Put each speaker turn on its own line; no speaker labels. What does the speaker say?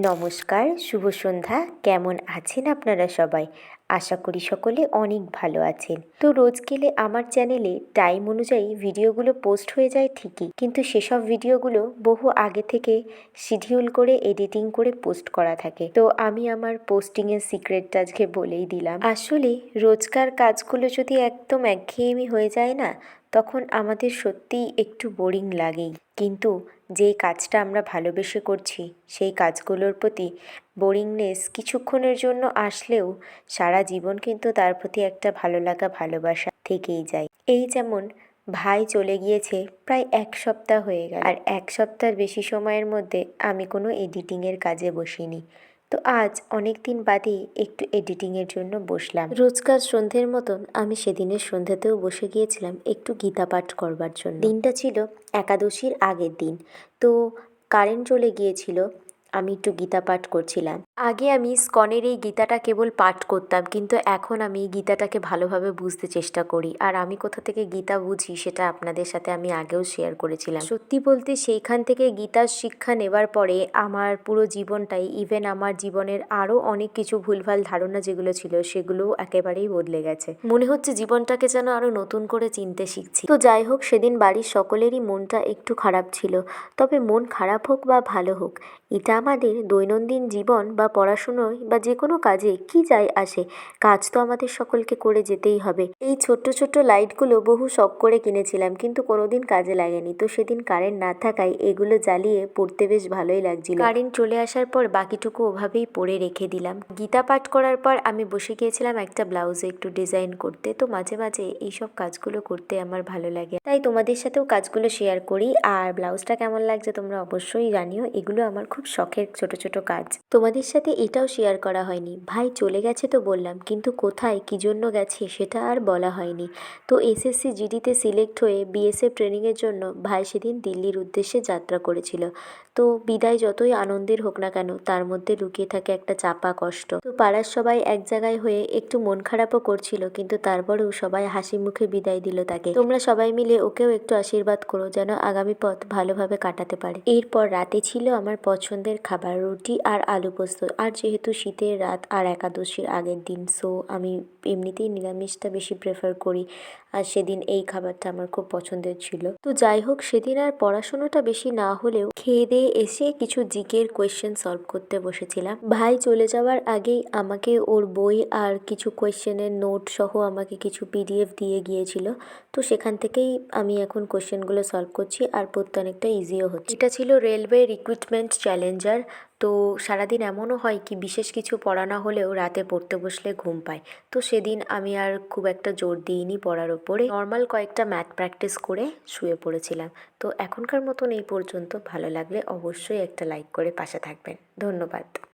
নমস্কার, শুভ সন্ধ্যা। কেমন আছেন আপনারা সবাই? আশা করি সকলে অনেক ভালো আছেন। তো রোজ গেলে আমার চ্যানেলে টাইম অনুযায়ী ভিডিওগুলো পোস্ট হয়ে যায় ঠিকই, কিন্তু সেসব ভিডিওগুলো বহু আগে থেকে শিডিউল করে এডিটিং করে পোস্ট করা থাকে। তো আমি আমার পোস্টিংয়ের সিক্রেটটা আজকে বলেই দিলাম। আসলে রোজকার কাজগুলো যদি একদম একঘেয়েমি হয়ে যায় না, তখন আমাদের সত্যিই একটু বোরিং লাগেই। কিন্তু যেই কাজটা আমরা ভালোবেসে করছি সেই কাজগুলোর প্রতি বোরিংনেস কিছুক্ষণের জন্য আসলেও সারা জীবন কিন্তু তার প্রতি একটা ভালো লাগা ভালোবাসা থেকেই যায়। এই যেমন ভাই চলে গিয়েছে প্রায় 1 সপ্তাহ হয়ে গেল, আর 1 সপ্তাহের বেশি সময়ের মধ্যে আমি কোনো এডিটিংয়ের কাজে বসিনি। তো আজ অনেক দিন বাদে একটু এডিটিংয়ের জন্য বসলাম। রোজকার সন্ধ্যের মতন আমি সেদিনের সন্ধ্যাতেও বসে গিয়েছিলাম একটু গীতা পাঠ করবার জন্য। দিনটা ছিল একাদশীর আগের দিন। তো কারেন্ট চলে গিয়েছিল, আমি একটু গীতা পাঠ করছিলাম। আগে আমি স্কনের এই গীতাটা কেবল পাঠ করতাম, কিন্তু এখন আমি গীতাটাকে ভালোভাবে বুঝতে চেষ্টা করি। আর আমি কোথা থেকে গীতা বুঝি সেটা আপনাদের সাথে আমি আগেও শেয়ার করেছিলাম। সত্যি বলতে সেইখান থেকে গীতার শিক্ষা নেবার পরে আমার পুরো জীবনটাই, ইভেন আমার জীবনের আরও অনেক কিছু ভুলভাল ধারণা যেগুলো ছিল সেগুলোও একেবারেই বদলে গেছে। মনে হচ্ছে জীবনটাকে যেন আরও নতুন করে চিনতে শিখছি। তো যাই হোক, সেদিন বাড়ির সকলেরই মনটা একটু খারাপ ছিল। তবে মন খারাপ হোক বা ভালো হোক, এটা আমাদের দৈনন্দিন জীবন বা পড়াশুনোয় বা যে কোনো কাজে কি যায় আসে, কাজ তো আমাদের সকলকে করে যেতেই হবে। এই ছোট্ট ছোট্ট লাইটগুলো বহু শখ করে কিনেছিলাম, কিন্তু কোনোদিন কাজে লাগেনি। তো সেদিন কারেন্ট না থাকায় এগুলো জ্বালিয়ে পড়তে বেশ ভালোই লাগছিল। কারেন্ট চলে আসার পর বাকিটুকু ওভাবেই পড়ে রেখে দিলাম। গীতা পাঠ করার পর আমি বসে গিয়েছিলাম একটা ব্লাউজে একটু ডিজাইন করতে। তো মাঝে মাঝে এইসব কাজগুলো করতে আমার ভালো লাগে, তাই তোমাদের সাথেও কাজগুলো শেয়ার করি। আর ব্লাউজটা কেমন লাগছে তোমরা অবশ্যই জানিও। এগুলো আমার খুব শখের ছোট ছোট কাজ। তোমাদের সাথে এটাও শেয়ার করা হয়নি, ভাই চলে গেছে তো বললাম, কিন্তু কোথায় কী জন্য গেছে সেটা আর বলা হয়নি। তো এসএসসি জিডিতে সিলেক্ট হয়ে বিএসএফ ট্রেনিংয়ের জন্য ভাই সেদিন দিল্লির উদ্দেশ্যে যাত্রা করেছিল। তো বিদায় যতই আনন্দের হোক না কেন, তার মধ্যে লুকিয়ে থাকে একটা চাপা কষ্ট। তো পাড়ার সবাই এক জায়গায় হয়ে একটু মন খারাপও করছিল, কিন্তু তারপরেও সবাই হাসি মুখে বিদায় দিল তাকে। তোমরা সবাই মিলে ওকেও একটু আশীর্বাদ করো যেন আগামী পথ ভালোভাবে কাটাতে পারে। এরপর রাতে ছিল আমার পছন্দের খাবার, রুটি আর আলু পোস্ত। আর যেহেতু শীতের রাত আর একাদশীর আগের দিন, সো আমি এমনিতেই নিরামিষটা বেশি প্রেফার করি, আর সেদিন এই খাবারটা আমার খুব পছন্দের ছিল। তো যাই হোক, সেদিন আর পড়াশোনাটা বেশি না হলেও খেয়ে দিয়ে এসে কিছু জিকের কোয়েশ্চেন সলভ করতে বসেছিলাম। ভাই চলে যাওয়ার আগেই আমাকে ওর বই আর কিছু কোয়েশ্চেনের নোট সহ আমাকে কিছু পিডিএফ দিয়ে গিয়েছিল। তো সেখান থেকেই আমি এখন কোয়েশ্চেনগুলো সলভ করছি, আর পড়তে অনেকটা ইজিও হচ্ছে। এটা ছিল রেলওয়ে রিক্রুটমেন্ট চ্যালেঞ্জার। তো সারাদিন এমনও হয় কি বিশেষ কিছু পড়া না হলেও রাতে পড়তে বসলে ঘুম পায়। তো সেদিন আমি আর খুব একটা জোর দিইনি পড়ার ওপরে, নর্মাল কয়েকটা ম্যাথ প্র্যাকটিস করে শুয়ে পড়েছিলাম। তো এখনকার মতন এই পর্যন্ত। ভালো লাগলে অবশ্যই একটা লাইক করে পাশে থাকবেন। ধন্যবাদ।